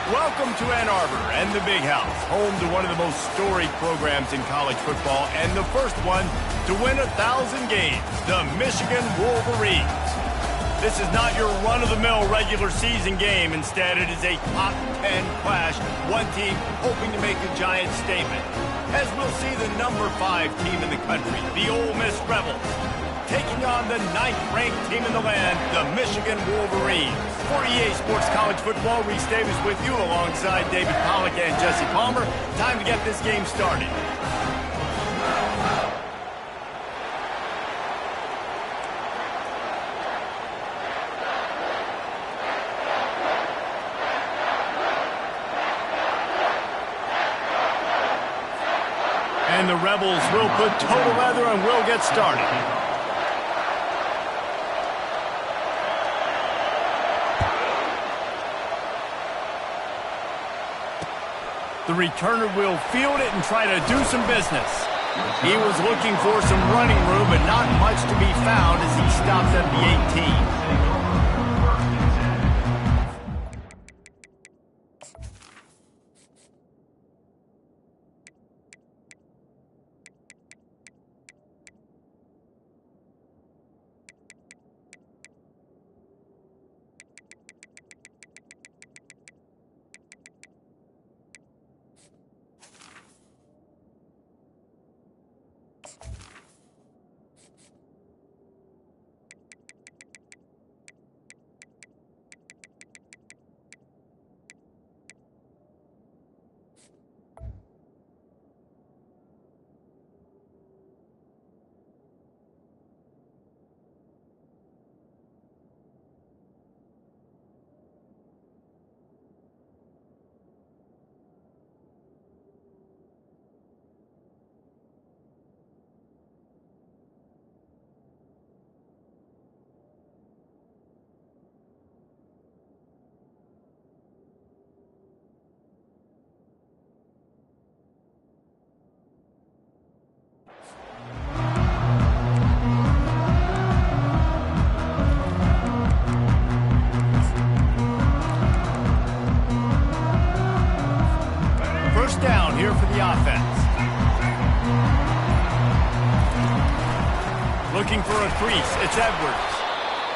Welcome to Ann Arbor and the Big House, home to one of the most storied programs in college football and the first one to win 1,000 games, the Michigan Wolverines. This is not your run-of-the-mill regular season game. Instead, it is a top 10 clash, one team hoping to make a giant statement. As we'll see the number 5 team in the country, the Ole Miss Rebels, taking on the 9th-ranked team in the land, the Michigan Wolverines. For EA Sports College Football, Reese Davis with you alongside David Pollack and Jesse Palmer. Time to get this game started. And the Rebels will put total leather and will get started. The returner will field it and try to do some business. He was looking for some running room, but not much to be found as he stopped at the 18. Down here for the offense. Looking for a crease. It's Edwards.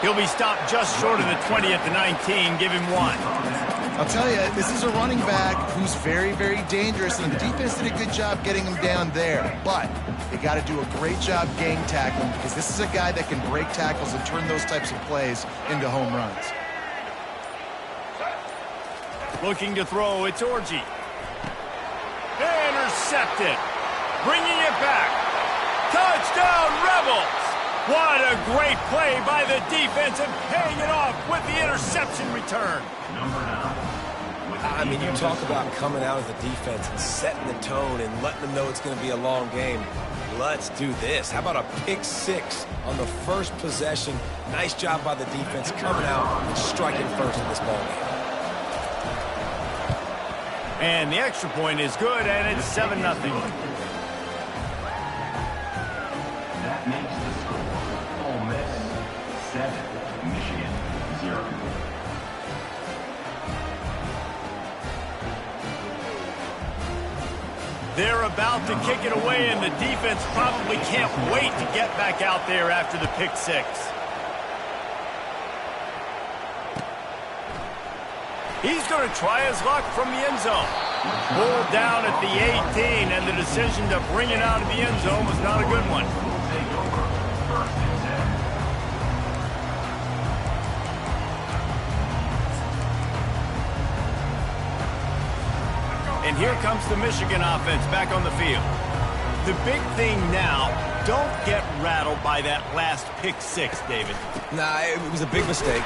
He'll be stopped just short of the 20 at the 19. Give him 1. I'll tell you, this is a running back who's very, very dangerous, and the defense did a good job getting him down there. But they got to do a great job gang tackling because this is a guy that can break tackles and turn those types of plays into home runs. Looking to throw. It's Orji. Intercepted. Bringing it back. Touchdown, Rebels! What a great play by the defense and paying it off with the interception return. I mean, you talk about coming out as a defense and setting the tone and letting them know it's going to be a long game. Let's do this. How about a pick 6 on the first possession? Nice job by the defense coming out and striking first in this ballgame. And the extra point is good, and it's 7-0. That makes the score Ole Miss 7, Michigan 0. They're about to kick it away, and the defense probably can't wait to get back out there after the pick 6. He's going to try his luck from the end zone. Pulled down at the 18, and the decision to bring it out of the end zone was not a good one. And here comes the Michigan offense back on the field. The big thing now, don't get rattled by that last pick 6, David. Nah, it was a big mistake.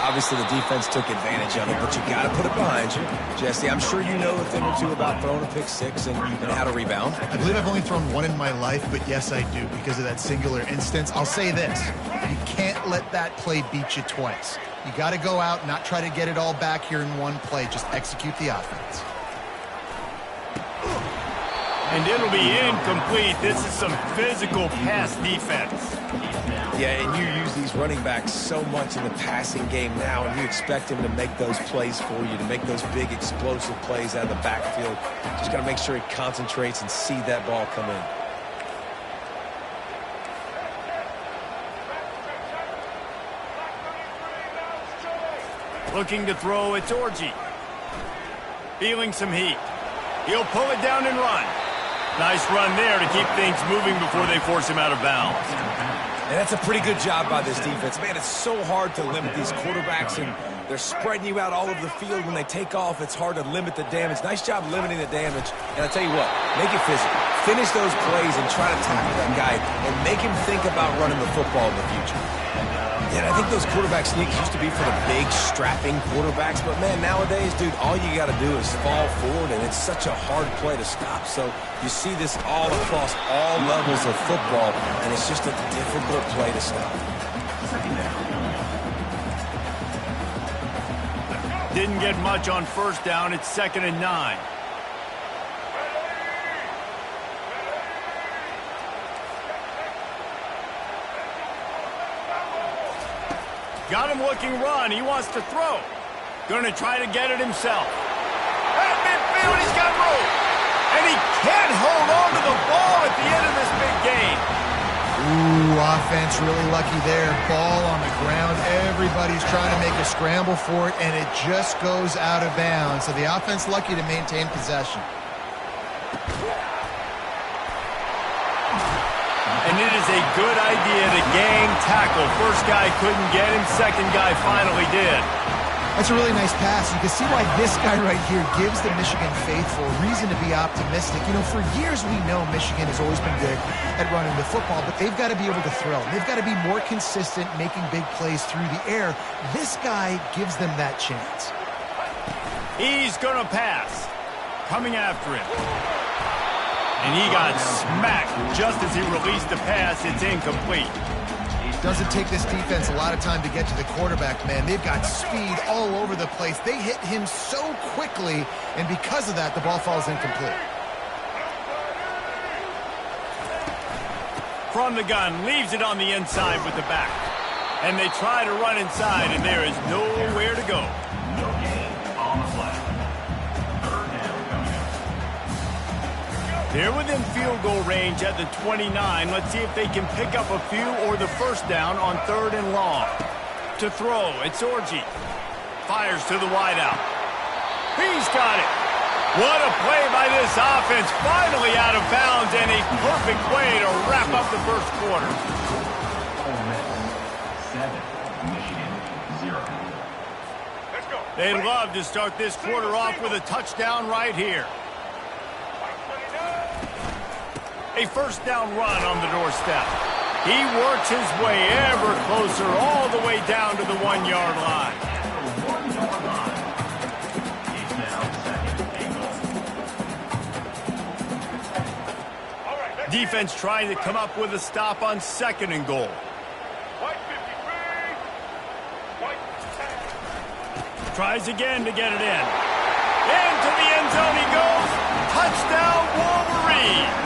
Obviously, the defense took advantage of it, but you got to put it behind you. Jesse, I'm sure you know a thing or two about throwing a pick 6 and how to rebound. I believe I've only thrown one in my life, but yes, I do, because of that singular instance. I'll say this. You can't let that play beat you twice. You got to go out and not try to get it all back here in one play. Just execute the offense. And it'll be incomplete. This is some physical pass defense. Yeah, and you use these running backs so much in the passing game now, and you expect him to make those plays for you, to make those big explosive plays out of the backfield. Just got to make sure he concentrates and see that ball come in. Looking to throw, it's Orji. Feeling some heat. He'll pull it down and run. Nice run there to keep things moving before they force him out of bounds. And that's a pretty good job by this defense. Man, it's so hard to limit these quarterbacks, and they're spreading you out all over the field. When they take off, it's hard to limit the damage. Nice job limiting the damage. And I'll tell you what, make it physical. Finish those plays and try to tackle that guy and make him think about running the football in the future. Yeah, I think those quarterback sneaks used to be for the big, strapping quarterbacks. But, man, nowadays, dude, all you got to do is fall forward, and it's such a hard play to stop. So you see this all across all levels of football, and it's just a difficult play to stop. Didn't get much on first down. It's 2nd and 9. Got him looking run. He wants to throw. Going to try to get it himself. At midfield, he's got room. And he can't hold on to the ball at the end of this big game. Ooh, offense really lucky there. Ball on the ground. Everybody's trying to make a scramble for it, and it just goes out of bounds. So the offense lucky to maintain possession. And it is a good idea to gang tackle. First guy couldn't get him. Second guy finally did. That's a really nice pass. You can see why this guy right here gives the Michigan faithful reason to be optimistic. You know, for years we know Michigan has always been good at running the football, but they've got to be able to throw. They've got to be more consistent making big plays through the air. This guy gives them that chance. He's going to pass. Coming after him. And he got smacked just as he released the pass. It's incomplete. Doesn't take this defense a lot of time to get to the quarterback, man. They've got speed all over the place. They hit him so quickly, and because of that, the ball falls incomplete. From the gun, leaves it on the inside with the back. And they try to run inside, and there is nowhere to go. No gain on the play. Third down coming up. They're within field goal range at the 29. Let's see if they can pick up a few or the first down on 3rd and long. To throw, it's Orji. Fires to the wideout. He's got it. What a play by this offense. Finally out of bounds, and a perfect way to wrap up the first quarter. Ole Miss 7, Michigan 0. Let's go. They'd love to start this quarter off with a touchdown right here. A first down run on the doorstep. He works his way ever closer all the way down to the 1-yard line. The 1-yard line. It's now 2nd and goal. Defense trying to come up with a stop on 2nd and goal. Tries again to get it in. Into the end zone he goes. Touchdown Wolverines.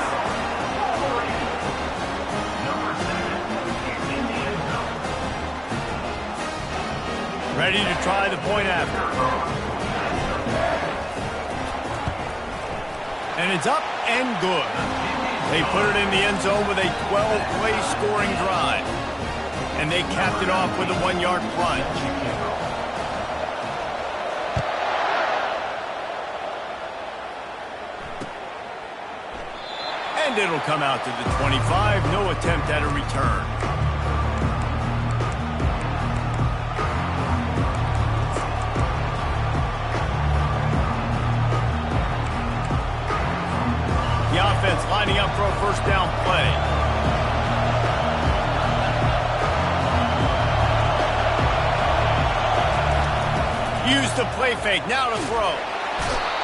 Ready to try the point after. And it's up and good. They put it in the end zone with a 12-play scoring drive. And they capped it off with a 1-yard plunge. And it'll come out to the 25. No attempt at a return. The offense lining up for a first down play. Use the play fake, now to throw.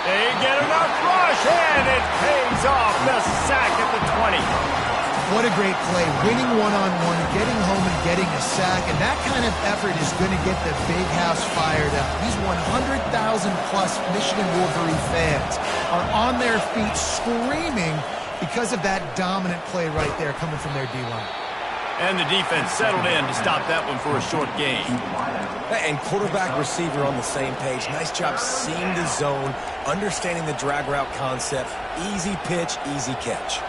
They get enough rush, and it pays off. The sack at the 20. What a great play. Winning one-on-one, getting home and getting a sack, and that kind of effort is going to get the big house fired up. These 100,000-plus Michigan Wolverine fans, are on their feet screaming because of that dominant play right there coming from their D-line. And the defense settled in to stop that one for a short gain. And quarterback receiver on the same page. Nice job seeing the zone, understanding the drag route concept. Easy pitch, easy catch.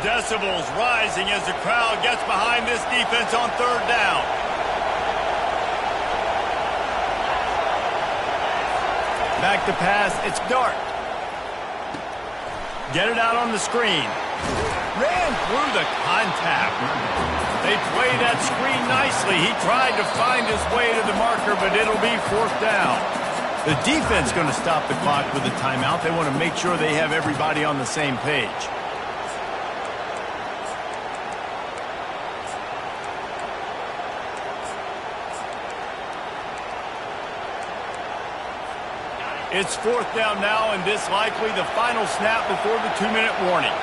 Decibels rising as the crowd gets behind this defense on third down. Back to pass, it's Dart. Get it out on the screen. Ran through the contact. They played that screen nicely. He tried to find his way to the marker, but it'll be fourth down. The defense going to stop the clock with a timeout. They want to make sure they have everybody on the same page. It's fourth down now, and this likely the final snap before the 2-minute warning.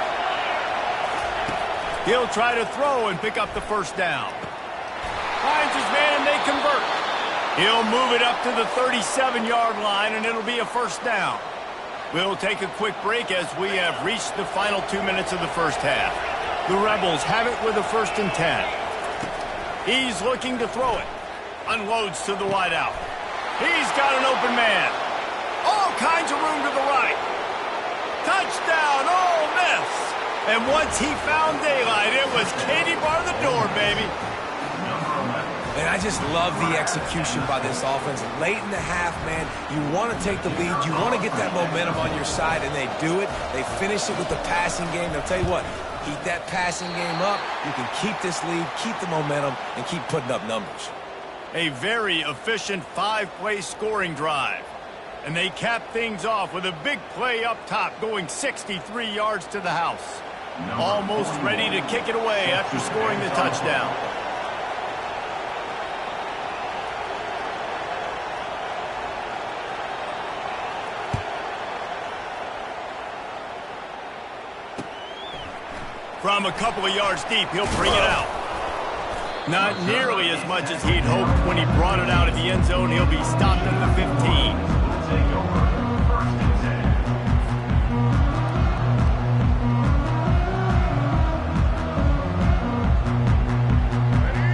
He'll try to throw and pick up the first down. Finds his man, and they convert. He'll move it up to the 37-yard line, and it'll be a first down. We'll take a quick break as we have reached the final 2 minutes of the first half. The Rebels have it with a 1st and 10. He's looking to throw it. Unloads to the wideout. He's got an open man. All kinds of room to the right. Touchdown, Ole Miss. And once he found daylight, it was Katie bar the door, baby. And I just love the execution by this offense. Late in the half, man, you want to take the lead. You want to get that momentum on your side, and they do it. They finish it with the passing game. I'll tell you what, keep that passing game up. You can keep this lead, keep the momentum, and keep putting up numbers. A very efficient 5-play scoring drive. And they cap things off with a big play up top, going 63 yards to the house. Almost ready to kick it away after scoring the touchdown. From a couple of yards deep, he'll bring it out. Not nearly as much as he'd hoped when he brought it out of the end zone. He'll be stopped at the 15.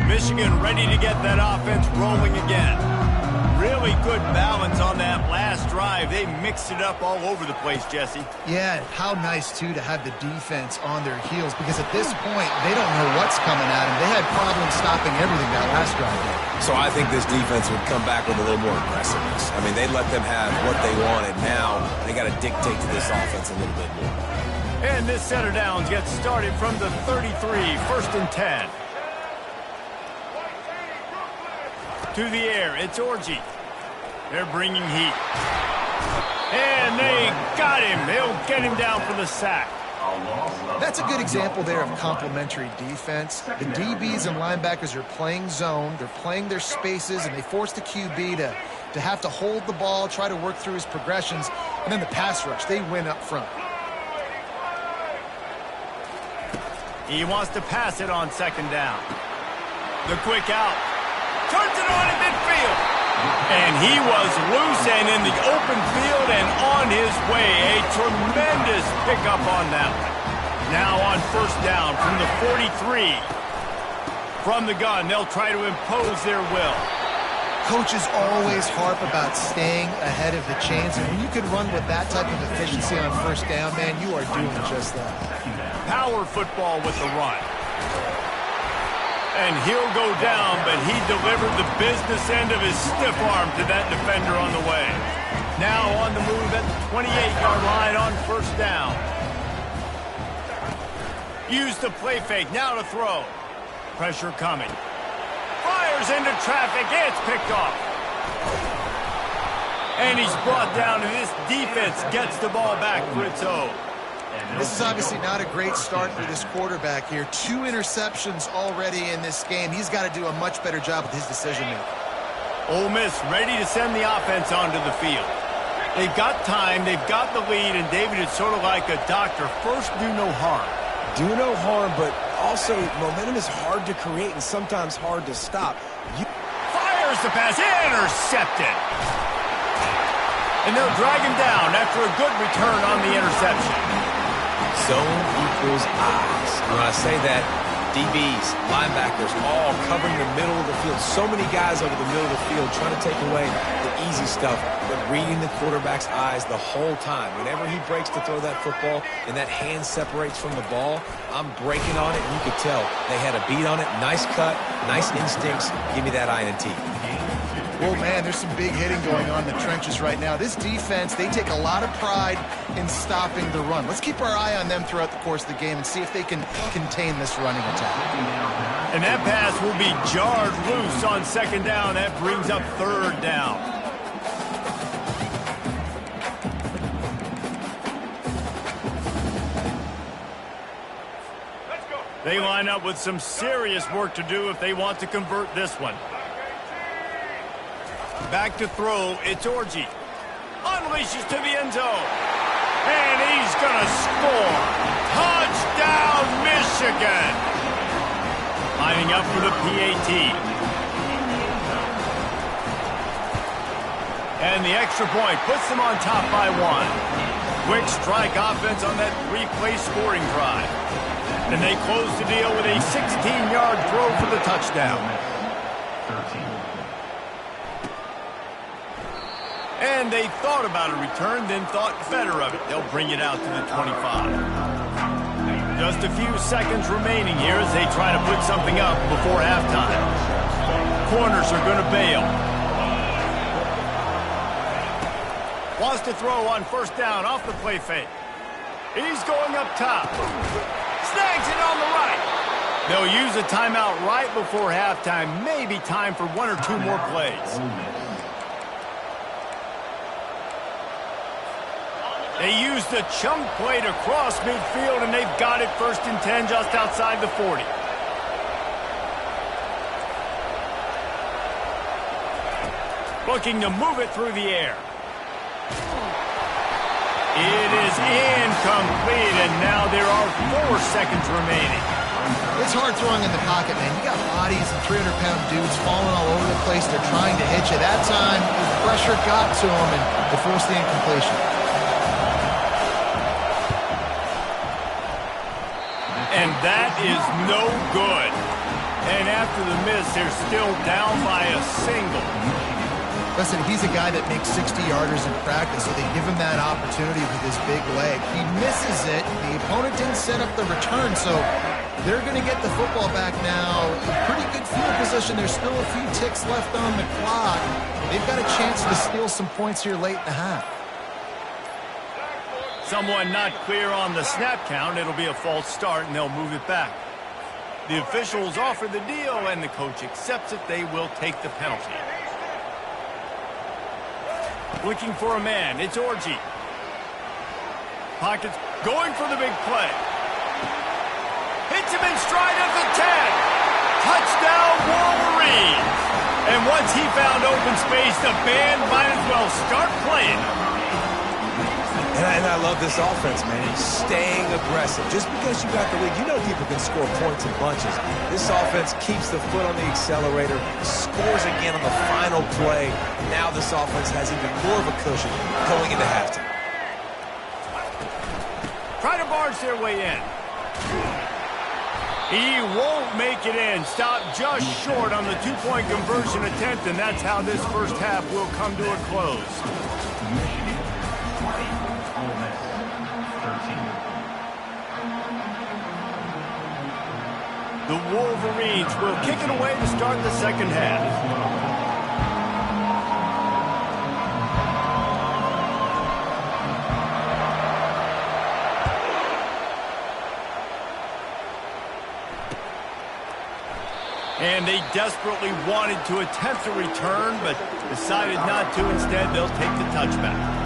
Michigan ready to get that offense rolling again. Really good balance on that last drive. They mixed it up all over the place, Jesse. Yeah, how nice, too, to have the defense on their heels, because at this point, they don't know what's coming at them. They had problems stopping everything that last drive. So I think this defense would come back with a little more aggressiveness. I mean, they let them have what they wanted. Now they got to dictate to this offense a little bit more. And this set of downs gets started from the 33, 1st and 10. To the air, it's Orji. They're bringing heat. And they got him. They'll get him down for the sack. That's a good example there of complementary defense. The DBs and linebackers are playing zone. They're playing their spaces, and they force the QB to have to hold the ball, try to work through his progressions, and then the pass rush, they win up front. He wants to pass it on 2nd down. The quick out. Turns it on in midfield. And he was loose and in the open field and on his way. A tremendous pickup on that one. Now on 1st down from the 43. From the gun, they'll try to impose their will. Coaches always harp about staying ahead of the chains, and when you can run with that type of efficiency on 1st down, man, you are doing just that. Power football with the run. And he'll go down, but he delivered the business end of his stiff arm to that defender on the way. Now on the move at the 28-yard line on 1st down. Use the play fake, now to throw. Pressure coming. Fires into traffic, it's picked off. And he's brought down, and this defense gets the ball back for its own. This is obviously not a great start for this quarterback here. 2 interceptions already in this game. He's got to do a much better job with his decision-making. Ole Miss ready to send the offense onto the field. They've got time, they've got the lead, and David, it's sort of like a doctor. First, do no harm. Do no harm, but also momentum is hard to create and sometimes hard to stop. Fires the pass, intercepted. And they'll drag him down after a good return on the interception. Zone equals eyes. When I say that, DBs, linebackers, all covering the middle of the field. So many guys over the middle of the field trying to take away the easy stuff, but reading the quarterback's eyes the whole time. Whenever he breaks to throw that football and that hand separates from the ball, I'm breaking on it, and you could tell they had a beat on it. Nice cut, nice instincts. Give me that INT. Well, man, there's some big hitting going on in the trenches right now. This defense, they take a lot of pride in stopping the run. Let's keep our eye on them throughout the course of the game and see if they can contain this running attack. And that pass will be jarred loose on second down. That brings up third down. They line up with some serious work to do if they want to convert this one. Back to throw, it's Orji. Unleashes to the end zone. And he's going to score. Touchdown, Michigan. Lining up for the PAT. And the extra point puts them on top by 1. Quick strike offense on that 3-play scoring drive. And they close the deal with a 16-yard throw for the touchdown. 13. And they thought about a return, then thought better of it. They'll bring it out to the 25. Just a few seconds remaining here as they try to put something up before halftime. Corners are going to bail. Wants to throw on first down off the play fake. He's going up top. Snags it on the right. They'll use a timeout right before halftime. Maybe time for 1 or 2 more plays. They use the chunk play to cross midfield, and they've got it 1st and 10 just outside the 40. Looking to move it through the air. It is incomplete, and now there are 4 seconds remaining. It's hard throwing in the pocket, man. You got bodies and 300-pound dudes falling all over the place. They're trying to hit you. That time, the pressure got to them, and they forced the incompletion. And that is no good. And after the miss, they're still down by a single. Listen, he's a guy that makes 60-yarders in practice, so they give him that opportunity with his big leg. He misses it. The opponent didn't set up the return, so they're going to get the football back now. A pretty good field position. There's still a few ticks left on the clock. They've got a chance to steal some points here late in the half. Someone not clear on the snap count. It'll be a false start, and they'll move it back. The officials offer the deal, and the coach accepts it. They will take the penalty. Looking for a man. It's Orji. Pockets going for the big play. Hits him in stride at the 10. Touchdown, Wolverines. And once he found open space, the band might as well start playing. And I love this offense, man. Staying aggressive. Just because you got the lead, you know people can score points in bunches. This offense keeps the foot on the accelerator, scores again on the final play. Now this offense has even more of a cushion going into halftime. Try to barge their way in. He won't make it in. Stopped just short on the 2-point conversion attempt, and that's how this first half will come to a close. The Wolverines will kick it away to start the second half. And they desperately wanted to attempt a return, but decided not to. Instead, they'll take the touchback.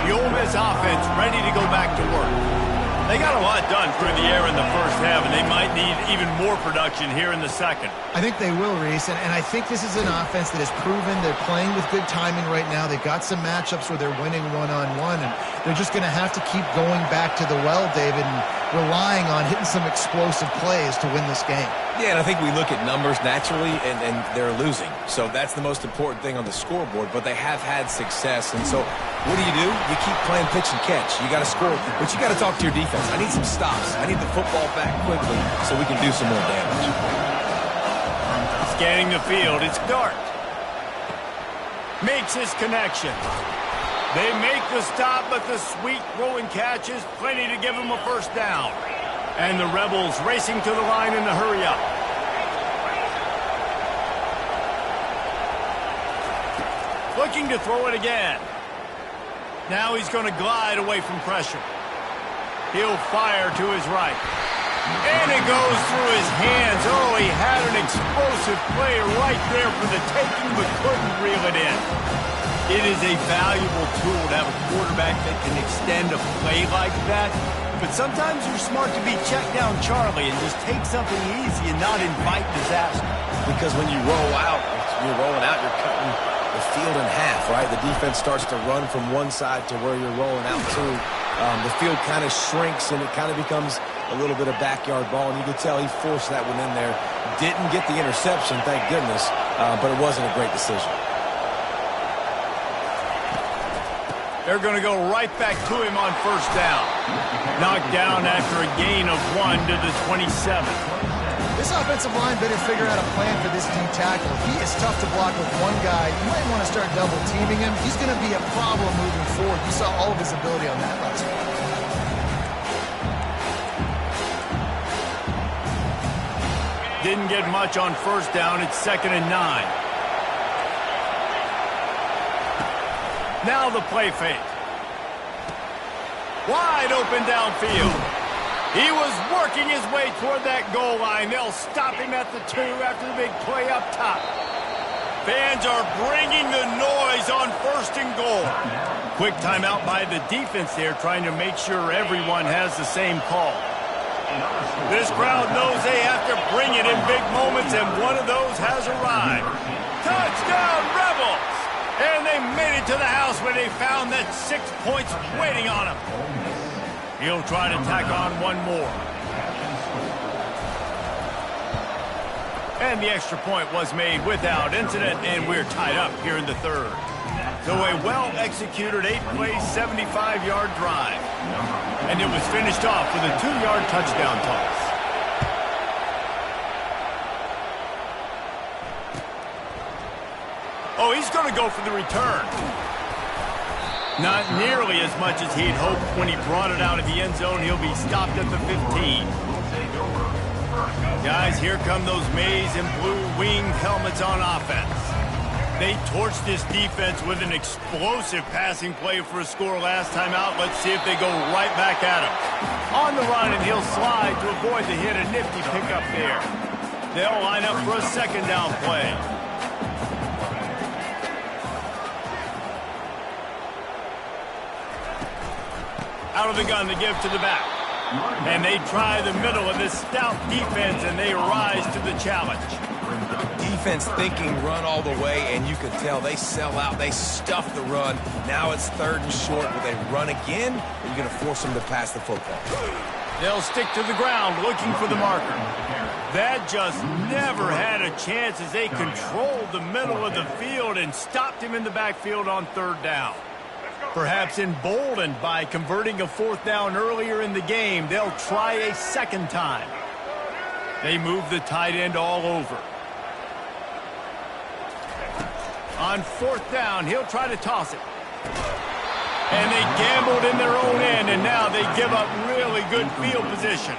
The Ole Miss offense ready to go back to work. They got a lot done through the air in the first half, and they might need even more production here in the second. I think they will, Reese, and I think this is an offense that has proven they're playing with good timing right now. They've got some matchups where they're winning one-on-one, and they're just going to have to keep going back to the well, David, and relying on hitting some explosive plays to win this game. Yeah, and I think we look at numbers naturally, and they're losing. So that's the most important thing on the scoreboard, but they have had success. And so what do? You keep playing pitch and catch. You got to score, but you got to talk to your defense. I need some stops. I need the football back quickly so we can do some more damage. Scanning the field, it's Dart. Makes his connection. They make the stop, but the sweet throw and catch is plenty to give him a first down. And the Rebels racing to the line in the hurry-up. Looking to throw it again. Now he's going to glide away from pressure. He'll fire to his right. And it goes through his hands. Oh, he had an explosive play right there for the taking, but couldn't reel it in. It is a valuable tool to have a quarterback that can extend a play like that. But sometimes you're smart to be check down Charlie and just take something easy and not invite disaster. Because when you roll out, you're rolling out, you're cutting the field in half, right? The defense starts to run from one side to where you're rolling out to. The field kind of shrinks and it kind of becomes a little bit of backyard ball. And you could tell he forced that one in there. Didn't get the interception, thank goodness, but it wasn't a great decision. They're going to go right back to him on first down. Knocked down after a gain of 1 to the 27. This offensive line better figure out a plan for this D tackle. He is tough to block with one guy. You might want to start double teaming him. He's going to be a problem moving forward. You saw all of his ability on that last one. Didn't get much on first down. It's 2nd and 9. Now the play fake. Wide open downfield. He was working his way toward that goal line. They'll stop him at the 2 after the big play up top. Fans are bringing the noise on 1st and goal. Quick timeout by the defense there, trying to make sure everyone has the same call. This crowd knows they have to bring it in big moments, and one of those has arrived. Touchdown, Rebels! And they made it to the house where they found that 6 points waiting on him. He'll try to tack on one more. And the extra point was made without incident, and we're tied up here in the 3rd. So a well-executed 8-play, 75-yard drive. And it was finished off with a 2-yard touchdown toss. Oh, he's going to go for the return. Not nearly as much as he'd hoped when he brought it out of the end zone. He'll be stopped at the 15. Guys, here come those maize and blue wing helmets on offense. They torched this defense with an explosive passing play for a score last time out. Let's see if they go right back at him. On the run, and he'll slide to avoid the hit. A nifty pickup there. They'll line up for a 2nd down play. Out of the gun to give to the back. And they try the middle of this stout defense, and they rise to the challenge. Defense thinking run all the way, and you can tell they sell out. They stuff the run. Now it's 3rd and short. Will they run again, or are you going to force them to pass the football? They'll stick to the ground looking for the marker. That just never had a chance as they controlled the middle of the field and stopped him in the backfield on 3rd down. Perhaps emboldened by converting a 4th down earlier in the game, they'll try a 2nd time. They move the tight end all over. On 4th down, he'll try to toss it. And they gambled in their own end, and now they give up really good field position.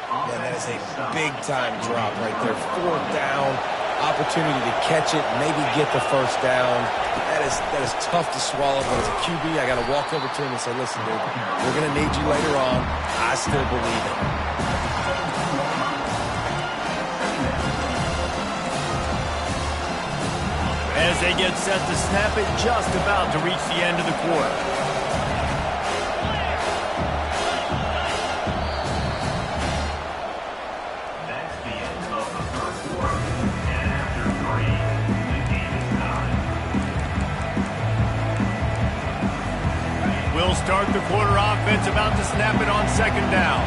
Man, that is a big-time drop right there. 4th down, opportunity to catch it, maybe get the 1st down. That is tough to swallow, but as a QB, I got to walk over to him and say, listen, dude, we're going to need you later on. I still believe it. As they get set to snap it, just about to reach the end of the quarter. That's the end of the 3rd quarter. And after 3, the game is tied. We'll start the quarter offense, about to snap it on 2nd down.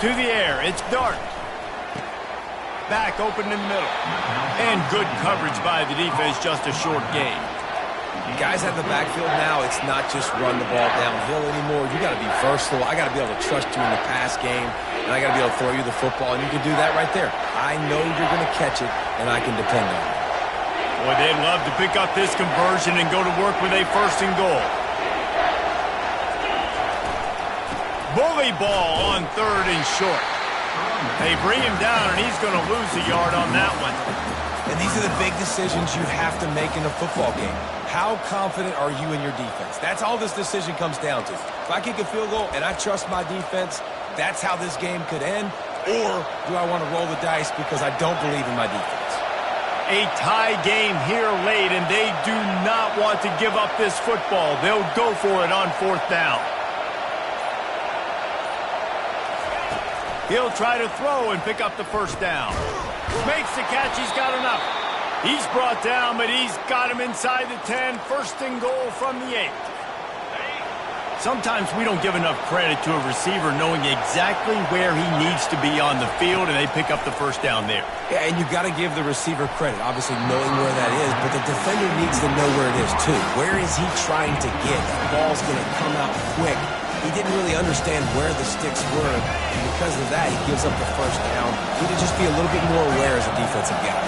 to the air. It's Dart. Back open in the middle. And good coverage by the defense, just a short gain. Guys out of the backfield now, it's not just run the ball downhill anymore. You got to be versatile. I got to be able to trust you in the pass game, and I got to be able to throw you the football, and you can do that right there. I know you're going to catch it, and I can depend on it. Boy, they'd love to pick up this conversion and go to work with a 1st and goal. Bully ball on 3rd and short. They bring him down, and he's going to lose a yard on that one. And these are the big decisions you have to make in a football game. How confident are you in your defense? That's all this decision comes down to. If I kick a field goal and I trust my defense, that's how this game could end. Or do I want to roll the dice because I don't believe in my defense? A tie game here late, and they do not want to give up this football. They'll go for it on 4th down. He'll try to throw and pick up the 1st down. Makes the catch. He's got enough. He's brought down, but he's got him inside the 10. 1st and goal from the 8. Sometimes we don't give enough credit to a receiver knowing exactly where he needs to be on the field, and they pick up the 1st down there. Yeah, and you've got to give the receiver credit, obviously knowing where that is, but the defender needs to know where it is too. Where is he trying to get? That ball's going to come out quick. He didn't really understand where the sticks were, and because of that, he gives up the 1st down. He need to just be a little bit more aware as a defensive guy.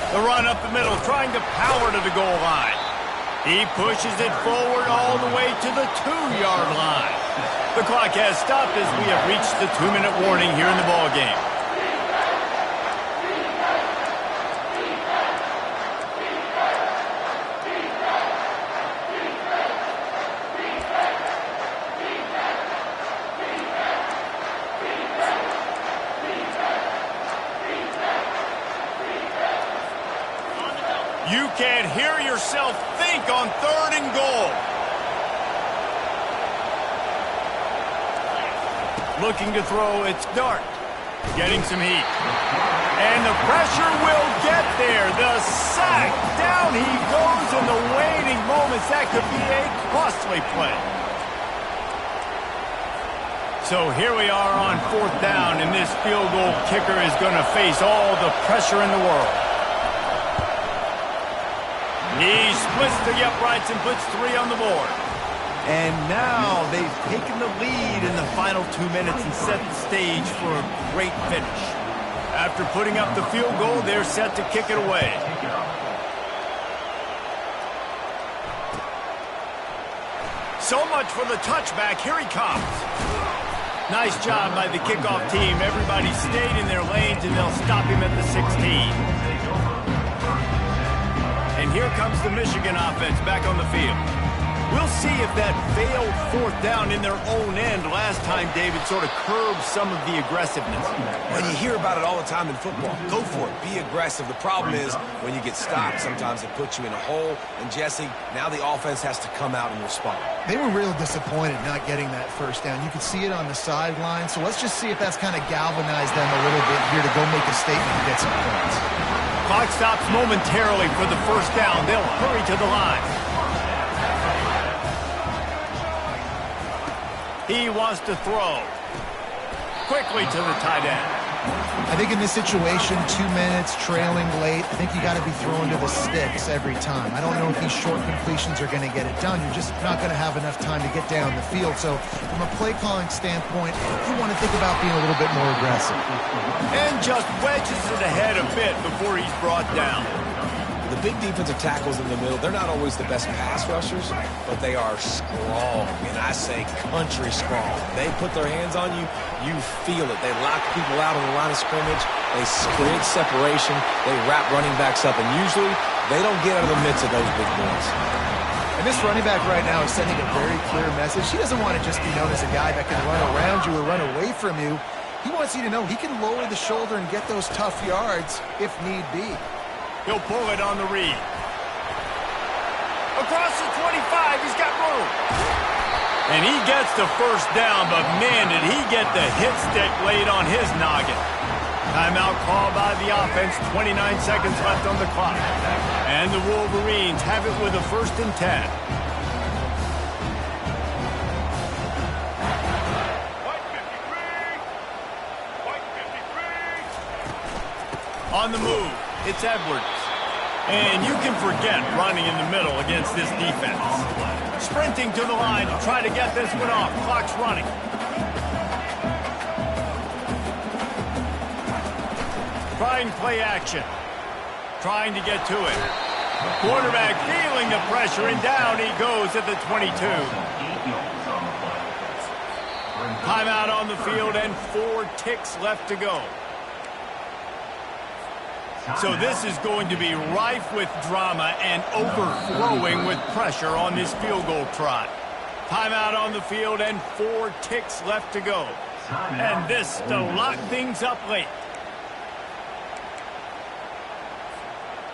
The run up the middle, trying to power to the goal line. He pushes it forward all the way to the 2-yard line. The clock has stopped as we have reached the 2-minute warning here in the ballgame. You can't hear yourself think on 3rd and goal. Looking to throw, it's Dart. Getting some heat. And the pressure will get there. The sack. Down he goes in the waning moments. That could be a costly play. So here we are on 4th down, and this field goal kicker is going to face all the pressure in the world. He splits the uprights and puts 3 on the board. And now they've taken the lead in the final 2 minutes and set the stage for a great finish. After putting up the field goal, they're set to kick it away. So much for the touchback. Here he comes. Nice job by the kickoff team. Everybody stayed in their lanes, and they'll stop him at the 16. And here comes the Michigan offense back on the field. We'll see if that failed 4th down in their own end last time, David, sort of curbed some of the aggressiveness. When you hear about it all the time in football, go for it. Be aggressive. The problem is when you get stopped, sometimes it puts you in a hole. And, Jesse, now the offense has to come out and respond. They were real disappointed not getting that 1st down. You could see it on the sideline. So let's just see if that's kind of galvanized them a little bit here to go make a statement and get some points. Clock stops momentarily for the 1st down. They'll hurry to the line. He wants to throw. Quickly to the tight end. I think in this situation, 2 minutes, trailing late, I think you got to be throwing to the sticks every time. I don't know if these short completions are going to get it done. You're just not going to have enough time to get down the field. So from a play calling standpoint, you want to think about being a little bit more aggressive. And just wedges it ahead a bit before he's brought down. The big defensive tackles in the middle, they're not always the best pass rushers, but they are strong, and I say country strong. They put their hands on you, you feel it. They lock people out on the line of scrimmage. They create separation. They wrap running backs up, and usually they don't get out of the midst of those big boys. And this running back right now is sending a very clear message. He doesn't want to just be known as a guy that can run around you or run away from you. He wants you to know he can lower the shoulder and get those tough yards if need be. He'll pull it on the read. Across the 25, he's got room. And he gets the 1st down, but man, did he get the hit stick laid on his noggin. Timeout called by the offense, 29 seconds left on the clock. And the Wolverines have it with a 1st and 10. On the move, it's Edwards. And you can forget running in the middle against this defense. Sprinting to the line to try to get this one off. Clock's running. Trying play action. Trying to get to it. Quarterback feeling the pressure, and down he goes at the 22. Timeout on the field and 4 ticks left to go. So this is going to be rife with drama and overflowing with pressure on this field goal try. Timeout on the field and 4 ticks left to go. And this to lock things up late.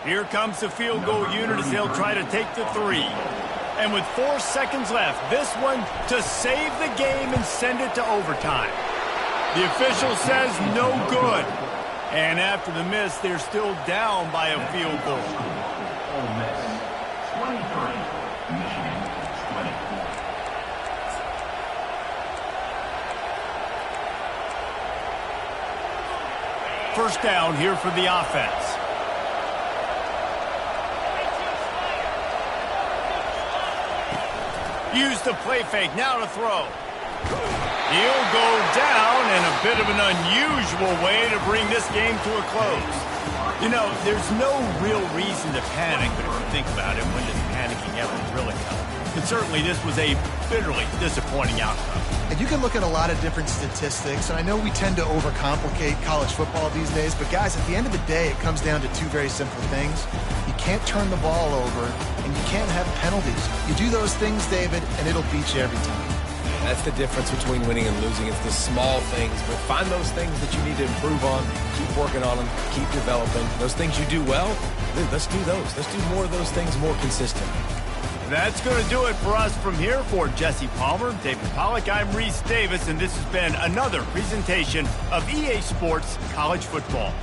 Here comes the field goal unit as they'll try to take the 3. And with 4 seconds left, this one to save the game and send it to overtime. The official says no good. And after the miss, they're still down by a field goal. Ole Miss 23, Michigan 24. First down here for the offense. Use the play fake, now to throw. He'll go down in a bit of an unusual way to bring this game to a close. You know, there's no real reason to panic, but if you think about it, when does panicking ever really come? And certainly this was a bitterly disappointing outcome. And you can look at a lot of different statistics, and I know we tend to overcomplicate college football these days, but guys, at the end of the day, it comes down to 2 very simple things. You can't turn the ball over, and you can't have penalties. You do those things, David, and it'll beat you every time. That's the difference between winning and losing. It's the small things, but find those things that you need to improve on, keep working on them, keep developing. Those things you do well, let's do those. Let's do more of those things more consistently. That's going to do it for us from here. For Jesse Palmer, David Pollack, I'm Reese Davis, and this has been another presentation of EA Sports College Football.